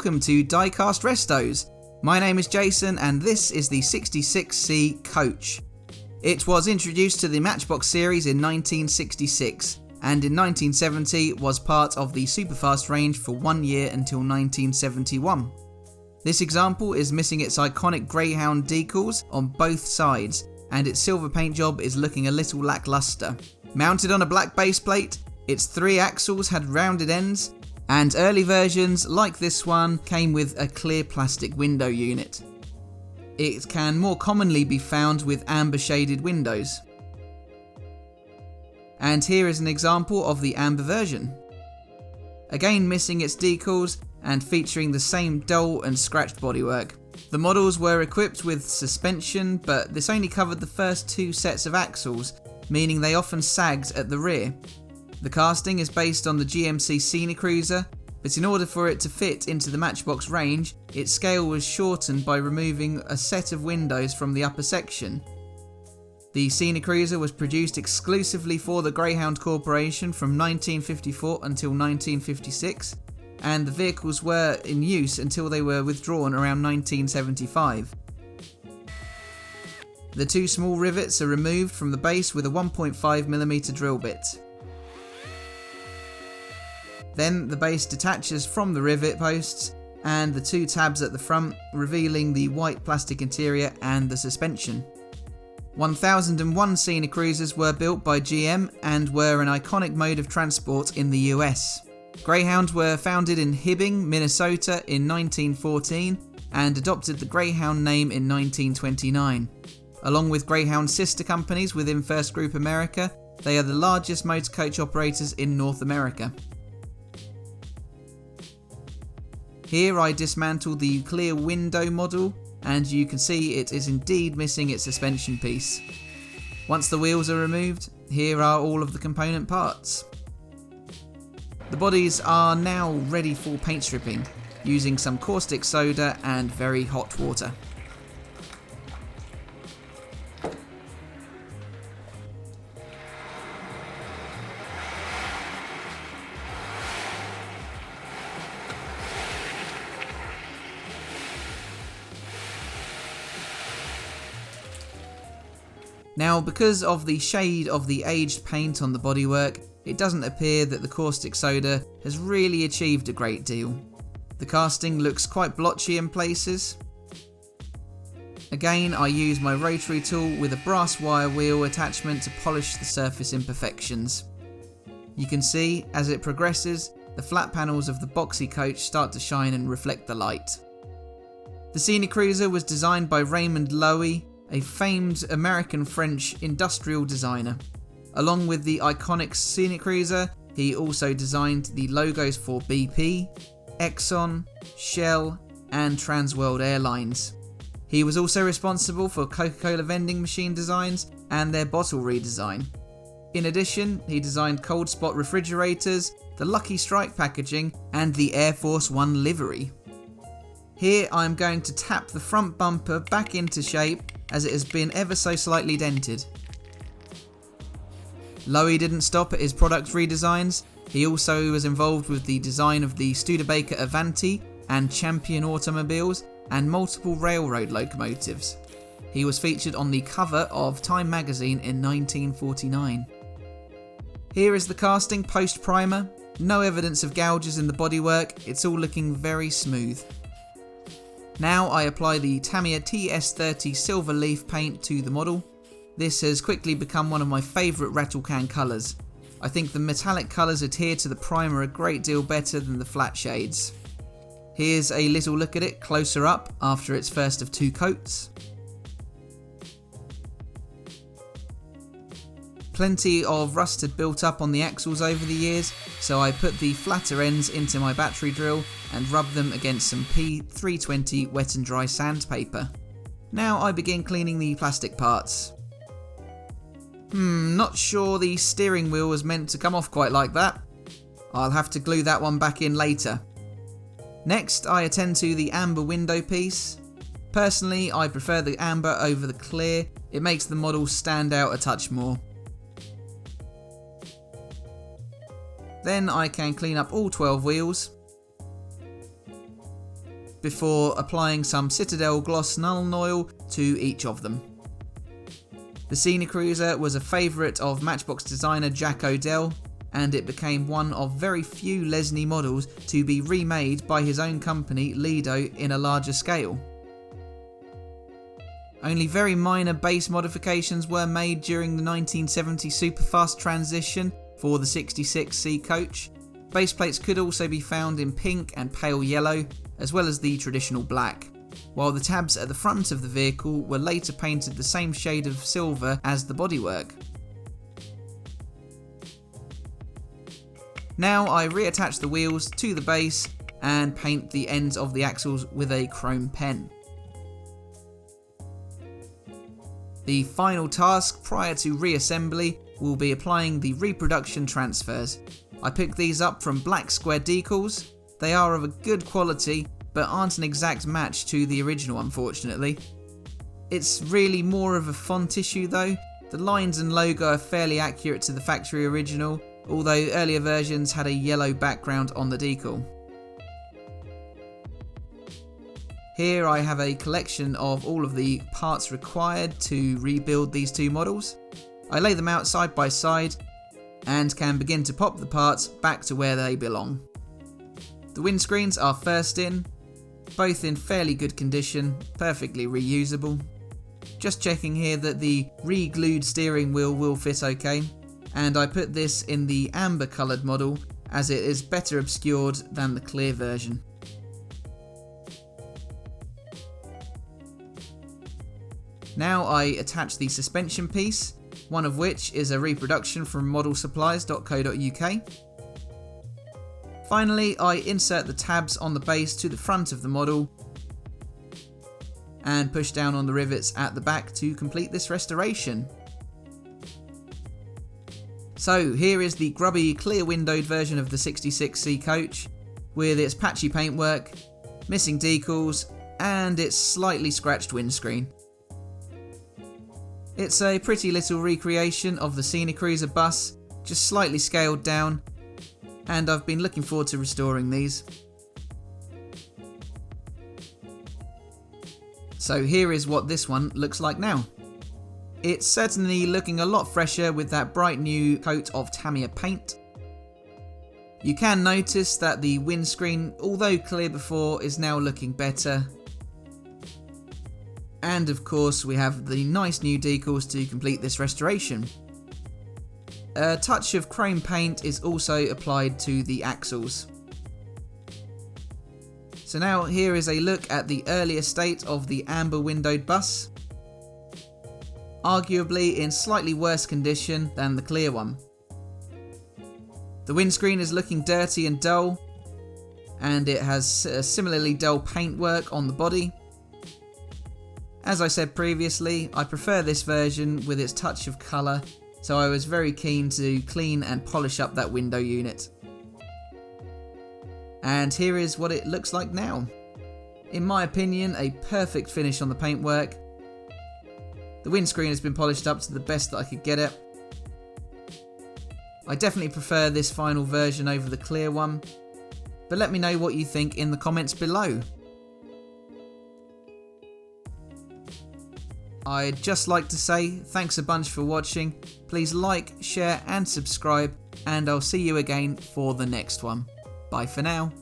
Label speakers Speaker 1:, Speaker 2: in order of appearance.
Speaker 1: welcome to DieCastRestos. My name is Jason and this is the 66C Coach. It was introduced to the Matchbox series in 1966 and in 1970 was part of the Superfast range for 1 year until 1971. This example is missing its iconic Greyhound decals on both sides and its silver paint job is looking a little lackluster. Mounted on a black base plate, its 3 axles had rounded ends, and early versions like this one came with a clear plastic window unit. It can more commonly be found with amber shaded windows. And here is an example of the amber version. Again missing its decals and featuring the same dull and scratched bodywork. The models were equipped with suspension, but this only covered the first 2 sets of axles, meaning they often sagged at the rear. The casting is based on the GMC Cinecruiser, but in order for it to fit into the Matchbox range, its scale was shortened by removing a set of windows from the upper section. The Cinecruiser was produced exclusively for the Greyhound Corporation from 1954 until 1956, and the vehicles were in use until they were withdrawn around 1975. The 2 small rivets are removed from the base with a 1.5mm drill bit. Then the base detaches from the rivet posts and the 2 tabs at the front, revealing the white plastic interior and the suspension. 1001 Cinecruisers were built by GM and were an iconic mode of transport in the US. Greyhounds were founded in Hibbing, Minnesota in 1914 and adopted the Greyhound name in 1929. Along with Greyhound sister companies within First Group America, they are the largest motor coach operators in North America. Here I dismantled the clear window model and you can see it is indeed missing its suspension piece. Once the wheels are removed, here are all of the component parts. The bodies are now ready for paint stripping, using some caustic soda and very hot water. Now, because of the shade of the aged paint on the bodywork, it doesn't appear that the caustic soda has really achieved a great deal. The casting looks quite blotchy in places. Again, I use my rotary tool with a brass wire wheel attachment to polish the surface imperfections. You can see, as it progresses, the flat panels of the boxy coach start to shine and reflect the light. The Cinecruiser was designed by Raymond Loewy, a famed American-French industrial designer. Along with the iconic Cinecruiser, he also designed the logos for BP, Exxon, Shell, and Trans World Airlines. He was also responsible for Coca-Cola vending machine designs and their bottle redesign. In addition, he designed cold spot refrigerators, the Lucky Strike packaging, and the Air Force One livery. Here I am going to tap the front bumper back into shape as it has been ever so slightly dented. Loewy didn't stop at his product redesigns, he also was involved with the design of the Studebaker Avanti and Champion automobiles and multiple railroad locomotives. He was featured on the cover of Time magazine in 1949. Here is the casting post-primer, no evidence of gouges in the bodywork, it's all looking very smooth. Now I apply the Tamiya TS30 silver leaf paint to the model. This has quickly become one of my favourite rattle can colours. I think the metallic colours adhere to the primer a great deal better than the flat shades. Here's a little look at it closer up after its first of 2 coats. Plenty of rust had built up on the axles over the years, so I put the flatter ends into my battery drill and rubbed them against some P320 wet and dry sandpaper. Now I begin cleaning the plastic parts. Not sure the steering wheel was meant to come off quite like that. I'll have to glue that one back in later. Next I attend to the amber window piece. Personally, I prefer the amber over the clear, it makes the model stand out a touch more. Then I can clean up all 12 wheels. before applying some Citadel Gloss Nuln Oil to each of them. The Scenic Cruiser was a favourite of Matchbox designer Jack Odell, and it became one of very few Lesney models to be remade by his own company Lledo in a larger scale. Only very minor base modifications were made during the 1970 Superfast transition for the 66C coach. Base plates could also be found in pink and pale yellow, as well as the traditional black, while the tabs at the front of the vehicle were later painted the same shade of silver as the bodywork. Now I reattach the wheels to the base and paint the ends of the axles with a chrome pen. The final task prior to reassembly will be applying the reproduction transfers. I picked these up from Black Square Decals. They are of a good quality, but aren't an exact match to the original, unfortunately. It's really more of a font issue though. The lines and logo are fairly accurate to the factory original, although earlier versions had a yellow background on the decal. Here I have a collection of all of the parts required to rebuild these two models. I lay them out side by side and can begin to pop the parts back to where they belong. The windscreens are first in, both in fairly good condition, perfectly reusable. Just checking here that the re-glued steering wheel will fit okay, and I put this in the amber coloured model as it is better obscured than the clear version. Now I attach the suspension piece, one of which is a reproduction from modelsupplies.co.uk. Finally, I insert the tabs on the base to the front of the model and push down on the rivets at the back to complete this restoration. So here is the grubby clear windowed version of the 66C coach with its patchy paintwork, missing decals and its slightly scratched windscreen. It's a pretty little recreation of the Scenic Cruiser bus, just slightly scaled down, and I've been looking forward to restoring these. So here is what this one looks like now. It's certainly looking a lot fresher with that bright new coat of Tamiya paint. You can notice that the windscreen, although clear before, is now looking better. And of course we have the nice new decals to complete this restoration. A touch of chrome paint is also applied to the axles. So now here is a look at the earlier state of the amber windowed bus. Arguably in slightly worse condition than the clear one. The windscreen is looking dirty and dull, and it has similarly dull paintwork on the body. As I said previously, I prefer this version with its touch of colour, so I was very keen to clean and polish up that window unit. And here is what it looks like now. In my opinion, a perfect finish on the paintwork. The windscreen has been polished up to the best that I could get it. I definitely prefer this final version over the clear one, but let me know what you think in the comments below. I'd just like to say thanks a bunch for watching. Please like, share and subscribe, and I'll see you again for the next one. Bye for now.